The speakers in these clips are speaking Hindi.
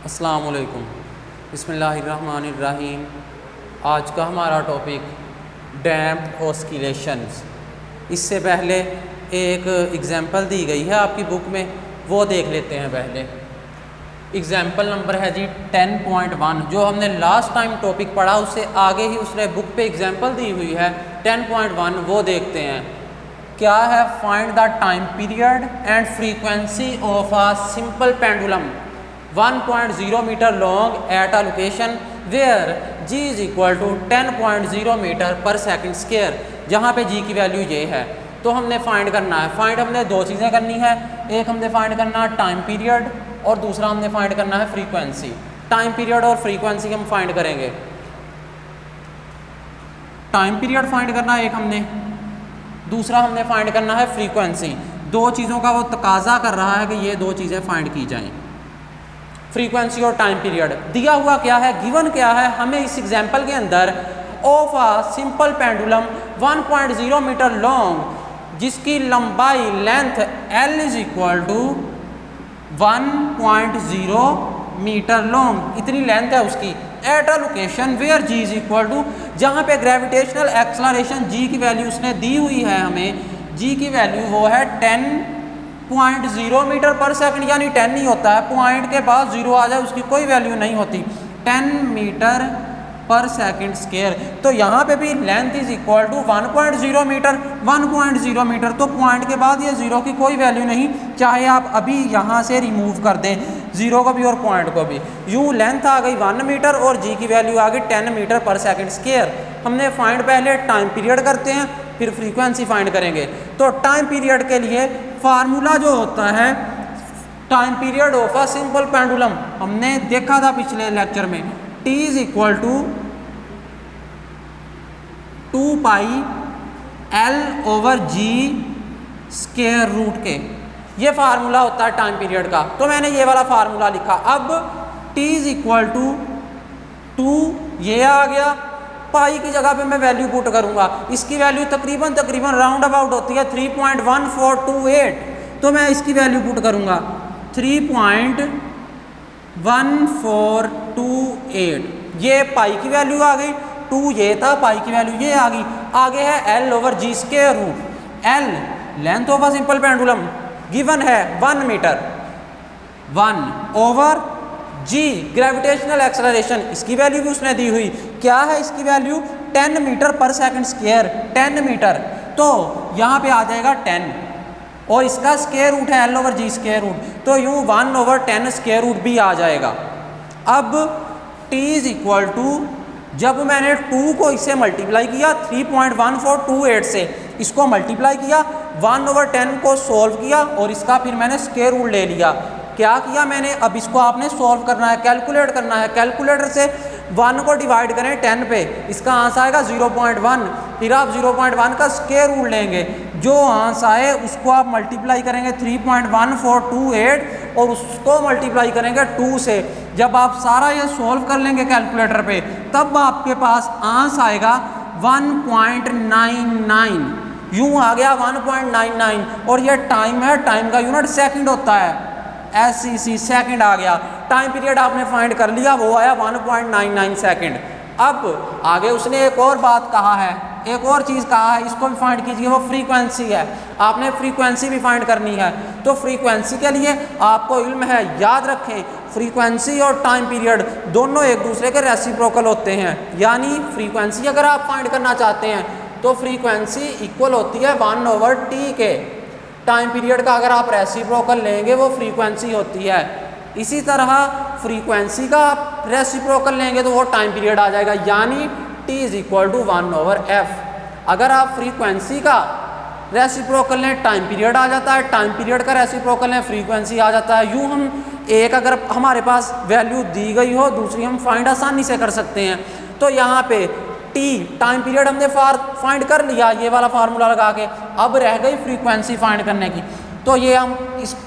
अस्सलाम वालेकुम, बिस्मिल्लाहिर्रहमानिर्रहीम। आज का हमारा टॉपिक डैम्प्ड ऑस्किलेशंस। इससे पहले एक एग्ज़ाम्पल दी गई है आपकी बुक में, वो देख लेते हैं पहले। एग्ज़ाम्पल नंबर है जी 10.1। जो हमने लास्ट टाइम टॉपिक पढ़ा उससे आगे ही उसने बुक पे एग्ज़ाम्पल दी हुई है 10.1, वो देखते हैं। क्या है? Find the time period and frequency of a simple pendulum 1.0 metre long at a location where g is equal to 10.0 metre per second square, जहाँ पे g की वैल्यू ये है। तो हमने फाइंड करना है। फाइंड हमने दो चीज़ें करनी है, एक हमने फाइंड करना है टाइम पीरियड और दूसरा हमने फाइंड करना है फ्रीक्वेंसी। टाइम पीरियड और फ्रीक्वेंसी हम फाइंड करेंगे। टाइम पीरियड फाइंड करना है एक हमने, दूसरा हमने फाइंड करना है फ्रीक्वेंसी। दो चीज़ों का वो तकाजा कर रहा है कि ये दो चीज़ें फाइंड की जाएं, फ्रीक्वेंसी और टाइम पीरियड। दिया हुआ क्या है, गिवन क्या है हमें इस एग्जाम्पल के अंदर, of a simple pendulum 1.0 metre long, जिसकी लंबाई length L is equal to 1.0 metre long, इतनी लेंथ है उसकी। At a location where g is equal to, जहाँ पे ग्रेविटेशनल एक्सलरेशन g की वैल्यू उसने दी हुई है हमें, g की वैल्यू वो है 10.0 मीटर पर सेकंड, यानी 10 नहीं होता है, पॉइंट के बाद 0 आ जाए उसकी कोई वैल्यू नहीं होती, 10 मीटर पर सेकंड स्क्वायर। तो यहाँ पे भी length is equal to 1.0 metre, 1.0 metre, तो पॉइंट के बाद ये 0 की कोई वैल्यू नहीं, चाहे आप अभी यहाँ से रिमूव कर दें 0 को भी और पॉइंट को भी। यूँ लेंथ आ गई 1 मीटर और जी की वैल्यू आ गई 10 मीटर पर सेकंड स्क्वायर। हमने फाइंड पहले टाइम पीरियड करते हैं, फिर फ्रीक्वेंसी फाइंड करेंगे। तो टाइम पीरियड के लिए फार्मूला जो होता है, time period of a simple pendulum, हमने देखा था पिछले लेक्चर में, T is equal to 2 pi L over G square root के, ये फार्मूला होता है टाइम पीरियड का। तो मैंने ये वाला फार्मूला लिखा। अब T इज इक्वल टू 2, ये आ गया, पाई की जगह पे मैं वैल्यू पुट करूंगा, इसकी वैल्यू तकरीबन राउंड अबाउट होती है 3.1428, तो मैं इसकी वैल्यू पुट करूंगा 3.1428। ये पाई की वैल्यू आ गई, 2 ये था, पाई की वैल्यू ये आ गई। आगे है L over G square root. L length of a simple pendulum given है 1 metre, 1 over G gravitational acceleration, इसकी वैल्यू भी उसने दी हुई। क्या है इसकी value? 10 metre per second square, 10 metre, तो यहाँ पे आ जाएगा 10 और इसका स्क्वायर रूट है L over G square root, तो यूँ 1 ओवर 10 स्क्वायर रूट भी आ जाएगा। अब T इज इक्वल टू, जब मैंने 2 को इससे मल्टीप्लाई किया 3.1428 से, इसको मल्टीप्लाई किया, 1 ओवर 10 को सोल्व किया और इसका फिर मैंने स्क्वायर रूट ले लिया। क्या किया मैंने? अब इसको आपने सोल्व करना है, कैलकुलेट करना है। कैलकुलेटर से 1 को डिवाइड करें 10 पे, इसका आंसर आएगा 0.1, फिर आप 0.1 का स्क्वायर रूट लेंगे, जो आंसर आए उसको आप मल्टीप्लाई करेंगे 3.1428 और उसको मल्टीप्लाई करेंगे 2 से। जब आप सारा ये सोल्व कर लेंगे कैलकुलेटर पे, तब आपके पास आंसर आएगा 1.99, यूँ आ गया 1.99। और ये टाइम है, टाइम का यूनिट सेकंड होता है, SCC सेकंड आ गया। टाइम पीरियड आपने फाइंड कर लिया, वो आया 1.99 सेकंड। अब आगे उसने एक और बात कहा है, एक और चीज़ कहा है, इसको भी फाइंड कीजिए, वो फ्रीक्वेंसी है। आपने फ्रीक्वेंसी भी फाइंड करनी है। तो फ्रीक्वेंसी के लिए आपको इल्म है, याद रखें, फ्रीक्वेंसी और टाइम पीरियड दोनों एक दूसरे के रेसिप्रोकल होते हैं। यानी फ्रीक्वेंसी अगर आप फाइंड करना चाहते हैं तो फ्रीक्वेंसी इक्वल होती है 1 ओवर T के। टाइम पीरियड का अगर आप रेसिप्रोकल लेंगे वो फ्रीक्वेंसी होती है। इसी तरह फ्रीक्वेंसी का आप रेसिप्रोकल लेंगे तो वो टाइम पीरियड आ जाएगा, यानी T is equal to 1 over F। अगर आप फ्रीक्वेंसी का रेसिप्रोकल लें टाइम पीरियड आ जाता है, टाइम पीरियड का रेसिप्रोकल लें फ्रीक्वेंसी आ जाता है। यूँ हम एक अगर हमारे पास वैल्यू दी गई हो, दूसरी हम फाइंड आसानी से कर सकते हैं। तो यहाँ पे T टाइम पीरियड हमने फाइंड कर लिया ये वाला फार्मूला लगा के, अब रह गई फ्रीक्वेंसी फाइंड करने की। तो ये हम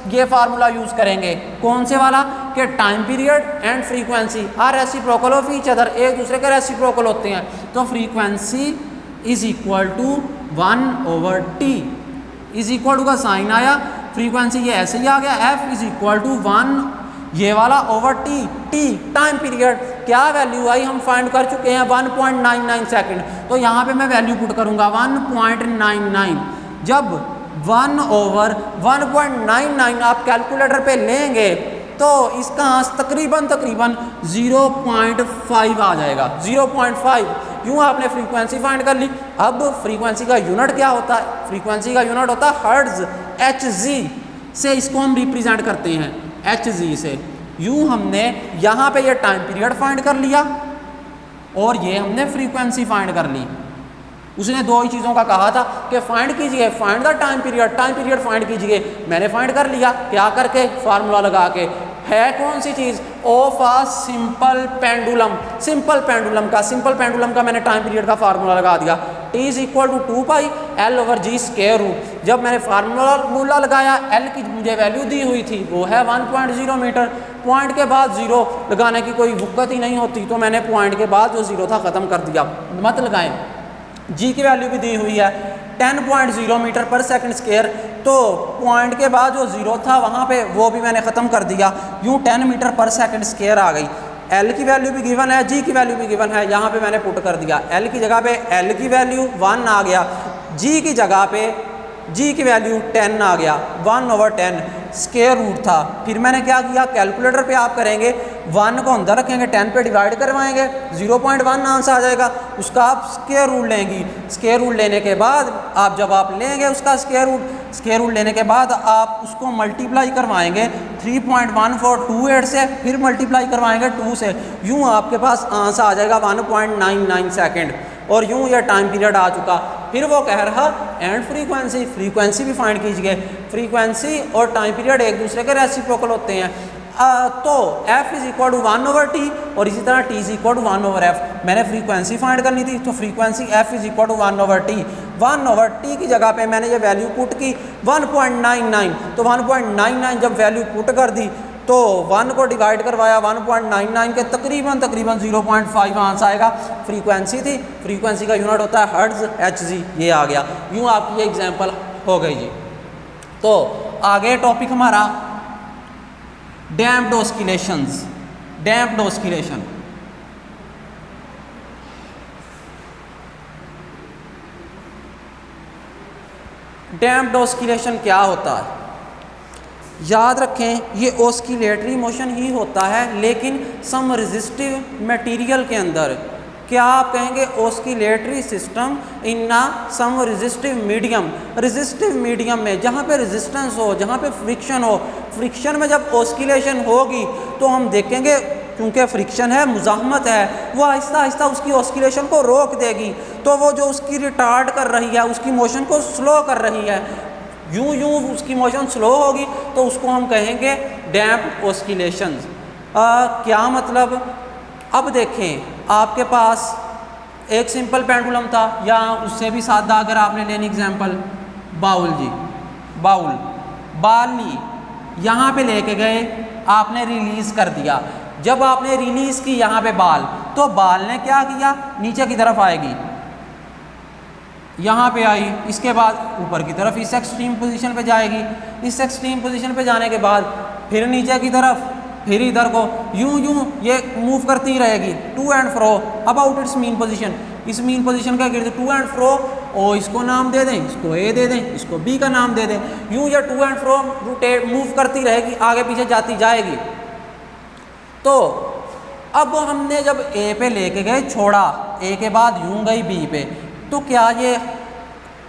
ये फार्मूला यूज़ करेंगे, कौन से वाला? कि time period and frequency are reciprocal of each other, एक दूसरे के रेसिप्रोकल होते हैं। तो frequency is equal to 1 over T, is equal to का साइन आया, फ्रीक्वेंसी ये ऐसे ही आ गया, F इज इक्वल टू 1 ये वाला over T, T time period क्या वैल्यू आई हम फाइंड कर चुके हैं 1.99 सेकंड। तो यहाँ पे मैं वैल्यू पुट करूँगा 1.99। जब 1/1.99 आप कैलकुलेटर पे लेंगे तो इसका तकरीबन 0.5 आ जाएगा, 0.5। यूँ आपने फ्रीक्वेंसी फाइंड कर ली। अब फ्रीक्वेंसी का यूनिट क्या होता है? फ्रीक्वेंसी का यूनिट होता है हर्ट्ज, HZ से इसको हम रिप्रेजेंट करते हैं, HZ से। यूँ हमने यहाँ पे ये टाइम पीरियड फाइंड कर लिया और ये हमने फ्रीक्वेंसी फाइंड कर ली। उसने दो ही चीज़ों का कहा था कि फाइंड कीजिए, find the time period find कीजिए। मैंने फाइंड कर लिया, क्या करके? फार्मूला लगा के। है कौन सी चीज़? Of a simple pendulum. Simple pendulum का मैंने टाइम पीरियड का फार्मूला लगा दिया, T = 2 पाई L/G स्क्वायर रूट। जब मैंने फार्मूला लगाया, L की मुझे वैल्यू दी हुई थी वो है 1.0 मीटर। पॉइंट के बाद 0 लगाने की कोई दिक्कत ही नहीं होती, तो मैंने पॉइंट के बाद जो 0 था ख़त्म कर दिया, मत लगाएं। G की वैल्यू भी दी हुई है 10.0 मीटर पर सेकंड स्क्वायर, तो पॉइंट के बाद जो 0 था वहाँ पे वो भी मैंने ख़त्म कर दिया। यूँ 10 मीटर पर सेकंड स्क्वायर आ गई। L की वैल्यू भी गिवन है, G की वैल्यू भी गिवन है, यहाँ पे मैंने पुट कर दिया। L की जगह पे L की वैल्यू 1 आ गया, G की जगह पे G की वैल्यू 10 आ गया, 1/10 स्क्वायर रूट था। फिर मैंने क्या किया, कैलकुलेटर पे आप करेंगे 1 को अंदर रखेंगे, 10 पे डिवाइड करवाएंगे, 0.1 आंसर आ जाएगा। उसका आप स्क्वायर रूट लेंगी। स्क्वायर रूट लेने के बाद आप जब आप लेंगे उसका स्क्वायर रूट लेने के बाद आप उसको मल्टीप्लाई करवाएंगे 3.1428 से, फिर मल्टीप्लाई करवाएंगे 2 से। यूँ आपके पास आंसर आ जाएगा 1.99 सेकेंड। और यूँ यह टाइम पीरियड आ चुका। फिर वो कह रहा एंड फ्रीक्वेंसी भी फाइंड कीजिए। फ्रीक्वेंसी और टाइम पीरियड एक दूसरे के रेसिप्रोकल होते हैं। तो F = 1/T और इसी तरह T = 1/F। मैंने फ्रीक्वेंसी फाइंड करनी थी, तो फ्रीक्वेंसी F = 1/T। 1/T की जगह पे मैंने ये वैल्यू पुट की 1.99। तो 1.99 जब वैल्यू पुट कर दी तो 1 को डिवाइड करवाया 1.99 के तकरीबन 0.5 आंसर आएगा। फ्रीक्वेंसी थी, फ्रीक्वेंसी का यूनिट होता है हर्ट्ज, HZ, ये आ गया। यूँ आपकी ये एग्जांपल हो गई जी। तो आगे टॉपिक हमारा डैम्प्ड ऑस्किलेशन। डैम्प्ड ऑस्किलेशन क्या होता है? याद रखें, ये ऑस्किलेटरी मोशन ही होता है, लेकिन सम रेजिस्टिव मटेरियल के अंदर। क्या आप कहेंगे? Oscillatory system in some resistive medium में, जहाँ पे रेजिस्टेंस हो, जहाँ पे फ्रिक्शन हो। फ्रिक्शन में जब ऑस्किलेशन होगी तो हम देखेंगे, क्योंकि फ्रिक्शन है, मुज़ाहमत है, वो आहिस्ता आहिस्ता उसकी ऑस्किलेशन को रोक देगी। तो वो जो उसकी रिटार्ड कर रही है, उसकी मोशन को स्लो कर रही है, यूँ उसकी मोशन स्लो होगी तो उसको हम कहेंगे डैम्प्ड ऑस्किलेशंस। क्या मतलब? अब देखें, आपके पास एक सिंपल पेंडुलम था, या उससे भी सादा अगर आपने लेनी एग्जांपल बाउल ली, यहाँ पे लेके गए, आपने रिलीज़ कर दिया। जब आपने रिलीज़ की यहाँ पे बाल, तो बाल ने क्या किया, नीचे की तरफ आएगी, यहाँ पे आई, इसके बाद ऊपर की तरफ इस एक्सट्रीम पोजीशन पे जाएगी। इस एक्सट्रीम पोजीशन पे जाने के बाद फिर नीचे की तरफ, फिर इधर को यूं ये मूव करती रहेगी to and fro about its mean position. इस मीन पोजीशन का गिरते टू एंड फ्रो, और इसको नाम दे दें, इसको ए दे दें, इसको बी का नाम दे दें। यूं ये to and fro rotate move करती रहेगी, आगे पीछे जाती जाएगी। तो अब हमने जब ए पे लेके गए, छोड़ा, ए के बाद यूं गई बी पे, तो क्या ये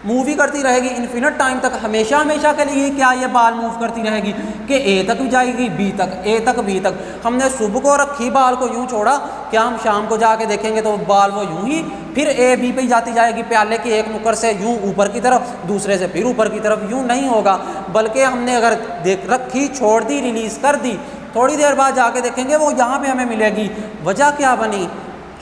मूव ही करती रहेगी इन्फिनिट टाइम तक, हमेशा के लिए? क्या ये बाल मूव करती रहेगी कि ए तक भी जाएगी, बी तक, ए तक, बी तक? हमने सुबह को रखी बाल को यूं छोड़ा, क्या हम शाम को जाके देखेंगे तो बाल वो यूं ही फिर ए बी पे ही जाती जाएगी? प्याले की एक नुक्कड़ से यूं ऊपर की तरफ, दूसरे से फिर ऊपर की तरफ, यूं नहीं होगा। बल्कि हमने अगर रखी, छोड़ दी, रिलीज़ कर दी, थोड़ी देर बाद जाके देखेंगे वो यहाँ पे हमें मिलेगी। वजह क्या बनी?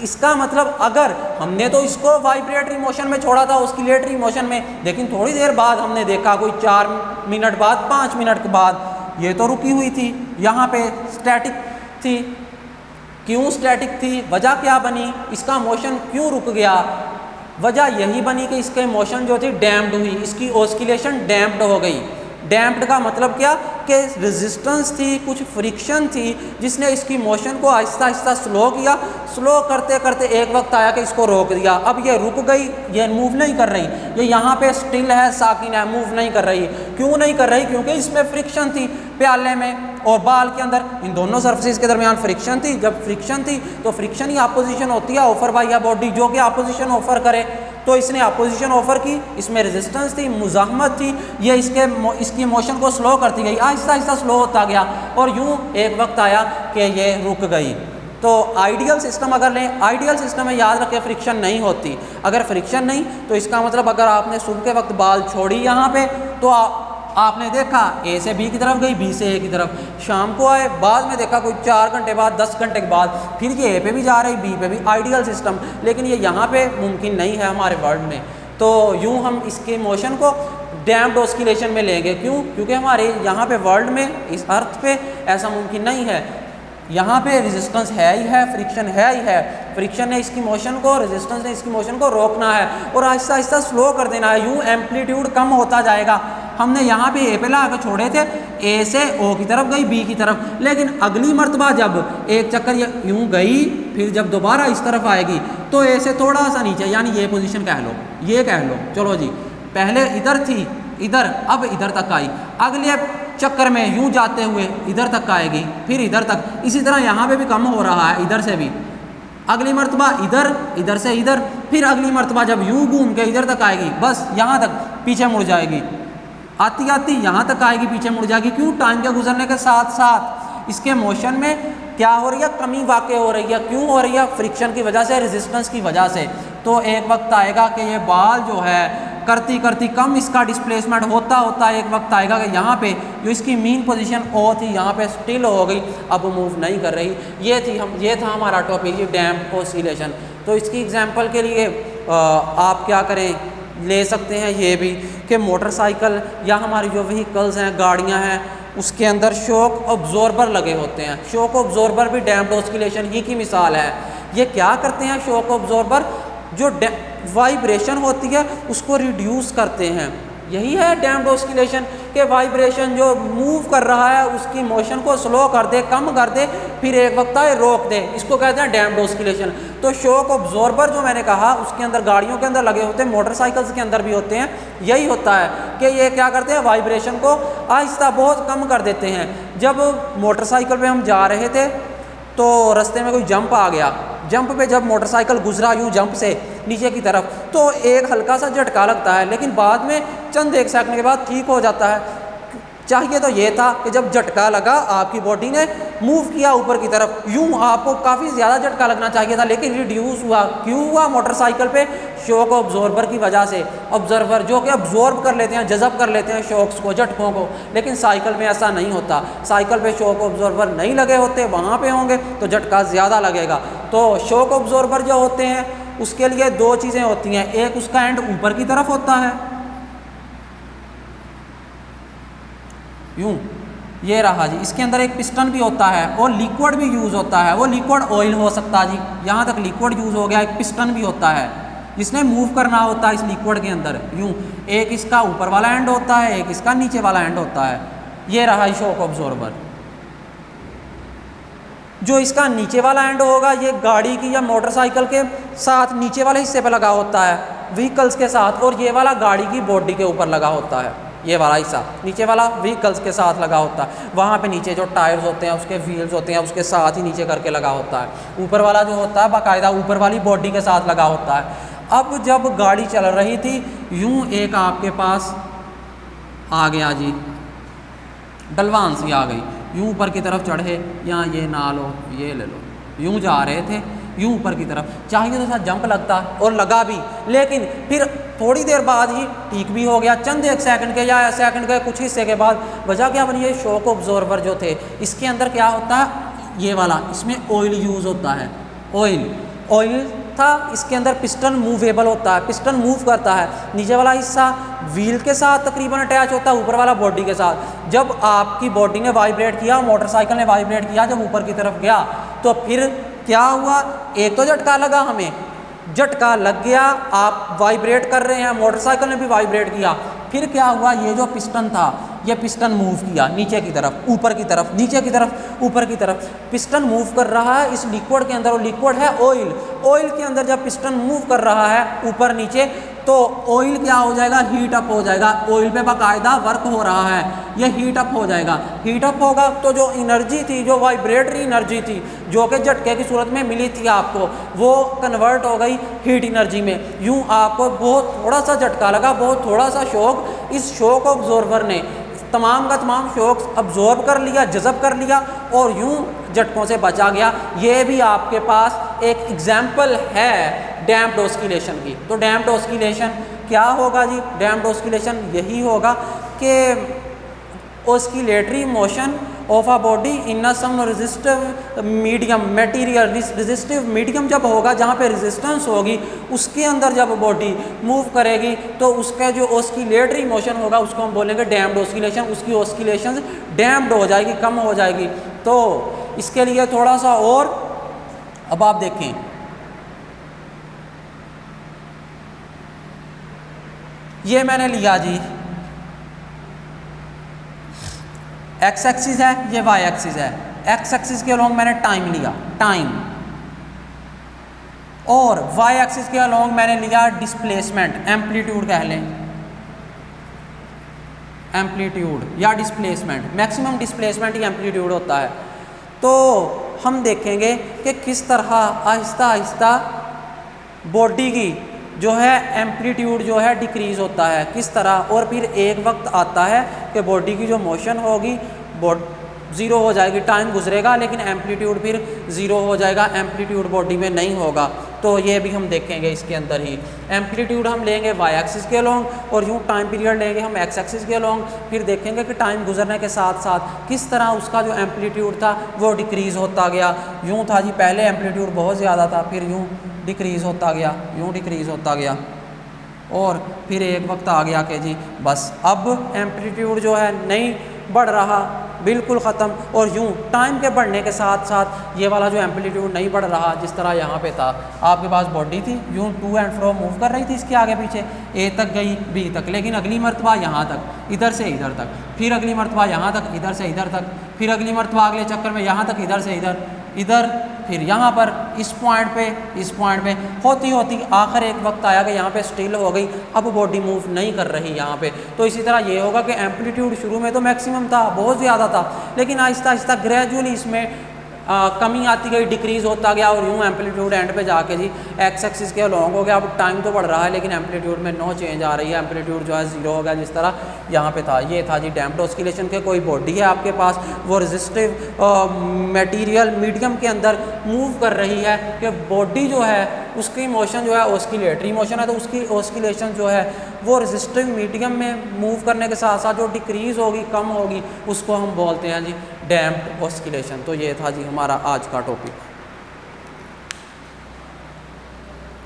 इसका मतलब अगर हमने तो इसको वाइब्रेटरी मोशन में छोड़ा था, ऑस्किलेटरी मोशन में, लेकिन थोड़ी देर बाद हमने देखा, कोई 4 मिनट बाद, 5 मिनट के बाद, ये तो रुकी हुई थी, यहाँ पे स्टैटिक थी। क्यों स्टैटिक थी? वजह क्या बनी? इसका मोशन क्यों रुक गया? वजह यही बनी कि इसके मोशन जो थी डैम्प्ड हुई, इसकी ऑस्किलेशन डैम्प्ड हो गई। डैम्प्ड का मतलब क्या कि रेजिस्टेंस थी, कुछ फ्रिक्शन थी जिसने इसकी मोशन को आहिस्ता आहिस्ता स्लो किया। स्लो करते करते एक वक्त आया कि इसको रोक दिया। अब ये रुक गई, ये मूव नहीं कर रही, ये यहाँ पे स्टिल है, साकिन है, मूव नहीं कर रही। क्यों नहीं कर रही? क्योंकि इसमें फ्रिक्शन थी प्याले में और बाल के अंदर, इन दोनों सरफेस के दरमियान फ्रिक्शन थी। जब फ्रिक्शन थी तो फ्रिक्शन ही अपोजिशन होती है ऑफर बाय अ बॉडी, जो कि अपोजिशन ऑफर करे। तो इसने अपोजिशन ऑफर की, इसमें रेजिस्टेंस थी, मुज़ाहमत थी, ये इसकी मोशन को स्लो करती गई, आहिस्ता आहिस्ता स्लो होता गया और यूँ एक वक्त आया कि ये रुक गई। तो आइडियल सिस्टम अगर लें, आइडियल सिस्टम में याद रखें फ्रिक्शन नहीं होती। अगर फ्रिक्शन नहीं तो इसका मतलब अगर आपने सुबह के वक्त बाल छोड़ी यहाँ पे तो आपने देखा ए से बी की तरफ गई, बी से ए की तरफ, शाम को आए, बाद में देखा कोई 4 घंटे बाद, 10 घंटे के बाद फिर ये ए पे भी जा रही, बी पे भी, आइडियल सिस्टम। लेकिन ये यहाँ पे मुमकिन नहीं है हमारे वर्ल्ड में। तो यूँ हम इसके मोशन को डैम्प्ड ऑस्किलेशन में लेंगे। क्यों? क्योंकि हमारे यहाँ पे वर्ल्ड में, इस अर्थ पे ऐसा मुमकिन नहीं है। यहाँ पे रेजिस्टेंस है ही है, फ्रिक्शन है ही है। फ्रिक्शन ने इसकी मोशन को, रेजिस्टेंस ने इसकी मोशन को रोकना है और आहिस्ता आहिस्ता स्लो कर देना है। यूँ एम्पलीट्यूड कम होता जाएगा। हमने यहाँ पे ए पे ला के छोड़े थे, ए से ओ की तरफ गई, बी की तरफ, लेकिन अगली मर्तबा जब एक चक्कर यूँ गई, फिर जब दोबारा इस तरफ आएगी तो ए से थोड़ा सा नीचे, यानी ये पोजीशन कह लो, ये कह लो। चलो जी, पहले इधर थी, इधर, अब इधर तक आई, अगले चक्कर में यूं जाते हुए इधर तक आएगी, फिर इधर तक। इसी तरह यहाँ पे भी कम हो रहा है, इधर से भी। अगली मर्तबा इधर, इधर से इधर, फिर अगली मर्तबा जब यूं घूम के इधर तक आएगी, बस यहाँ तक पीछे मुड़ जाएगी। आती आती यहाँ तक आएगी, पीछे मुड़ जाएगी। क्यों? टाइम के गुजरने के साथ साथ इसके मोशन में क्या हो रही है? कमी वाक़ई हो रही है। क्यों हो रही है? फ्रिक्शन की वजह से, रेजिस्टेंस की वजह से। तो एक वक्त आएगा कि ये बाल जो है करती करती कम इसका डिस्प्लेसमेंट होता होता एक वक्त आएगा कि यहाँ पे जो इसकी मीन पोजीशन ओ थी यहाँ पे स्टिल हो गई, अब मूव नहीं कर रही। ये था हमारा टॉपिक, ये डैम्प्ड ऑस्किलेशन। तो इसकी एग्जांपल के लिए आप क्या करें, ले सकते हैं ये भी कि मोटरसाइकिल या हमारी जो व्हीकल्स हैं, गाड़ियाँ हैं, उसके अंदर शॉक ऑब्जॉर्बर लगे होते हैं। शॉक ऑब्जॉर्बर भी डैम्प्ड ऑस्किलेशन ही की मिसाल है। ये क्या करते हैं शॉक ऑब्जॉर्बर? जो वाइब्रेशन होती है उसको रिड्यूस करते हैं। यही है डैम्प्ड ऑस्किलेशन के वाइब्रेशन जो मूव कर रहा है उसकी मोशन को स्लो कर दे, कम कर दे, फिर एक वक्त आए रोक दे, इसको कहते हैं डैम्प्ड ऑस्किलेशन। तो शॉक ऑब्जॉर्बर जो मैंने कहा उसके अंदर गाड़ियों के अंदर लगे होते हैं, मोटरसाइकिल्स के अंदर भी होते हैं। यही होता है कि ये क्या करते हैं, वाइब्रेशन को आहिस्ता बहुत कम कर देते हैं। जब मोटरसाइकिल पे हम जा रहे थे तो रास्ते में कोई जंप आ गया, जंप पे जब मोटरसाइकिल गुजरा यूँ जंप से नीचे की तरफ तो एक हल्का सा झटका लगता है, लेकिन बाद में चंद एक सेकंड के बाद ठीक हो जाता है। चाहिए तो ये था कि जब झटका लगा आपकी बॉडी ने मूव किया ऊपर की तरफ, यूँ आपको काफ़ी ज़्यादा झटका लगना चाहिए था, लेकिन रिड्यूस हुआ। क्यों हुआ? मोटरसाइकिल पे शॉक ऑब्जॉर्बर की वजह से। ऑब्जर्वर जो कि ऑब्जॉर्ब कर लेते हैं, जज़ब कर लेते हैं शॉक्स को, झटकों को, लेकिन साइकिल में ऐसा नहीं होता। साइकिल पे शॉक ऑब्जॉर्बर नहीं लगे होते, वहाँ पे होंगे तो झटका ज़्यादा लगेगा। तो शॉक ऑब्जॉर्बर जो होते हैं उसके लिए दो चीज़ें होती हैं, एक उसका एंड ऊपर की तरफ होता है, यूँ, ये रहा जी, इसके अंदर एक पिस्टन भी होता है और लिक्विड भी यूज़ होता है। वो लिक्विड ऑयल हो सकता है जी, यहाँ तक लिक्विड यूज़ हो गया। एक पिस्टन भी होता है जिसने मूव करना होता है इस लिक्विड के अंदर, यूँ। एक इसका ऊपर वाला एंड होता है, एक इसका नीचे वाला एंड होता है। ये रहा शॉक ऑब्जॉर्बर। जो इसका नीचे वाला एंड होगा ये गाड़ी की या मोटरसाइकिल के साथ नीचे वाले हिस्से पर लगा होता है, व्हीकल्स के साथ, और ये वाला गाड़ी की बॉडी के ऊपर लगा होता है। ये वाला हिस्सा नीचे वाला व्हीकल्स के साथ लगा होता है, वहाँ पे नीचे जो टायर्स होते हैं उसके व्हील्स होते हैं उसके साथ ही नीचे करके लगा होता है। ऊपर वाला जो होता है बाकायदा ऊपर वाली बॉडी के साथ लगा होता है। अब जब गाड़ी चल रही थी यूँ एक आपके पास आ गया जी, डलवान सी आ गई, यूँ ऊपर की तरफ चढ़े, यहाँ ये ना लो ये ले लो, यूँ जा रहे थे यूँ ऊपर की तरफ। चाहिए तो साथ जंप लगता और लगा भी, लेकिन फिर थोड़ी देर बाद ही ठीक भी हो गया, चंद एक सेकंड के या सेकंड के कुछ हिस्से के बाद। वजह क्या बनी? ये शॉक ऑब्जॉर्बर जो थे इसके अंदर क्या होता है, ये वाला, इसमें ऑयल यूज़ होता है। ऑयल था, इसके अंदर पिस्टन मूवेबल होता है, पिस्टन मूव करता है। नीचे वाला हिस्सा व्हील के साथ तकरीबन अटैच होता है, ऊपर वाला बॉडी के साथ। जब आपकी बॉडी ने वाइब्रेट किया, मोटरसाइकिल ने वाइब्रेट किया, जब ऊपर की तरफ गया तो फिर क्या हुआ? एक तो झटका लगा, हमें झटका लग गया, आप वाइब्रेट कर रहे हैं, मोटरसाइकिल ने भी वाइब्रेट किया। फिर क्या हुआ? ये जो पिस्टन था ये पिस्टन मूव किया नीचे की तरफ, ऊपर की तरफ, नीचे की तरफ, ऊपर की तरफ, पिस्टन मूव कर रहा है इस लिक्विड के अंदर, और लिक्विड है ऑयल। ऑयल के अंदर जब पिस्टन मूव कर रहा है ऊपर नीचे, तो ऑयल क्या हो जाएगा, हीट अप हो जाएगा। ऑयल पे बाकायदा वर्क हो रहा है, ये हीट अप हो जाएगा। हीट अप होगा तो जो एनर्जी थी, जो वाइब्रेटरी एनर्जी थी, जो कि झटके की सूरत में मिली थी आपको, वो कन्वर्ट हो गई हीट एनर्जी में। यूँ आपको बहुत थोड़ा सा झटका लगा, बहुत थोड़ा सा शॉक, इस शॉक ऑब्जॉर्वर ने तमाम का तमाम शॉक अब्जॉर्ब कर लिया, जज़ब कर लिया, और यूँ झटकों से बचा गया। ये भी आपके पास एक एग्जाम्पल है डैम्प्ड ऑस्किलेशन की। तो डैम्प्ड ऑस्किलेशन क्या होगा जी? डैम्प्ड ऑस्किलेशन यही होगा कि oscillatory motion of a body in a some resistive medium material. Resistive medium जब होगा, जहाँ पे रेजिस्टेंस होगी, उसके अंदर जब बॉडी मूव करेगी तो उसका जो ऑस्किलेटरी मोशन होगा उसको हम बोलेंगे डैम्प्ड ऑस्किलेशन। उसकी ऑस्किलेशन डैम्प्ड हो जाएगी, कम हो जाएगी। तो इसके लिए थोड़ा सा और, अब आप देखें, ये मैंने लिया जी एक्स एक्सिस है, ये वाई एक्सिस है। एक्स एक्सिस के अलोंग मैंने टाइम लिया, टाइम, और वाई एक्सिस के अलोंग मैंने लिया डिस्प्लेसमेंट, एम्पलीट्यूड कह लें, एम्पलीट्यूड या डिस्प्लेसमेंट। मैक्सिमम डिस्प्लेसमेंट ही एम्पलीट्यूड होता है। तो हम देखेंगे कि किस तरह आहिस्ता आहिस्ता बॉडी की जो है एम्पलीट्यूड जो है डिक्रीज़ होता है, किस तरह, और फिर एक वक्त आता है कि बॉडी की जो मोशन होगी ज़ीरो हो जाएगी। टाइम गुजरेगा लेकिन एम्पलीट्यूड फिर ज़ीरो हो जाएगा, एम्पलीट्यूड बॉडी में नहीं होगा। तो ये भी हम देखेंगे इसके अंदर ही। एम्पलीट्यूड हम लेंगे वाई एक्सिस के अलोंग, और यूँ टाइम पीरियड लेंगे हम एक्स एक्सिस के अलोंग। फिर देखेंगे कि टाइम गुजरने के साथ साथ किस तरह उसका जो एम्पलीट्यूड था वो डिक्रीज़ होता गया। यूँ था जी, पहले एम्पलीट्यूड बहुत ज़्यादा था, फिर यूँ डिक्रीज़ होता गया, यूँ डिक्रीज़ होता गया, और फिर एक वक्त आ गया कि जी बस अब एम्पलीट्यूड जो है नहीं बढ़ रहा, बिल्कुल ख़त्म। और यूँ टाइम के बढ़ने के साथ साथ ये वाला जो एम्पलीट्यूड नहीं बढ़ रहा, जिस तरह यहाँ पे था, आपके पास बॉडी थी, यूँ टू एंड फ्रो मूव कर रही थी इसके आगे पीछे, ए तक गई, बी तक, लेकिन अगली मरतबा यहाँ तक, इधर से इधर तक, फिर अगली मरतबा यहाँ तक, इधर से इधर तक, फिर अगली मरतबा अगले चक्कर में यहाँ तक, इधर से इधर, इधर, फिर यहाँ पर इस पॉइंट पे, इस पॉइंट पे, होती होती आखिर एक वक्त आया कि यहाँ पे स्टिल हो गई, अब बॉडी मूव नहीं कर रही यहाँ पे। तो इसी तरह ये होगा कि एम्पलीट्यूड शुरू में तो मैक्सिमम था, बहुत ज़्यादा था, लेकिन आहिस्ता आहिस्ता ग्रेजुअली इसमें कमी आती गई, डिक्रीज़ होता गया, और यूँ एम्पलीट्यूड एंड पे जाके जी एक्स एक्सिस के लॉन्ग हो गया। अब टाइम तो बढ़ रहा है लेकिन एम्पलीट्यूड में नो चेंज आ रही है, एम्पलीट्यूड जो है ज़ीरो हो गया, जिस तरह यहाँ पे था। ये था जी डैम्प्ड ऑस्किलेशन के। कोई बॉडी है आपके पास, वो रेजिस्टिव मटेरियल मीडियम के अंदर मूव कर रही है, कि बॉडी जो है उसकी मोशन जो है ऑस्किलेटरी मोशन है, तो उसकी ऑस्किलेशन जो है वो रेजिस्टिव मीडियम में मूव करने के साथ साथ जो डिक्रीज़ होगी, कम होगी, उसको हम बोलते हैं जी डैम्प्ड ऑस्किलेशन। तो ये था जी हमारा आज का टॉपिक।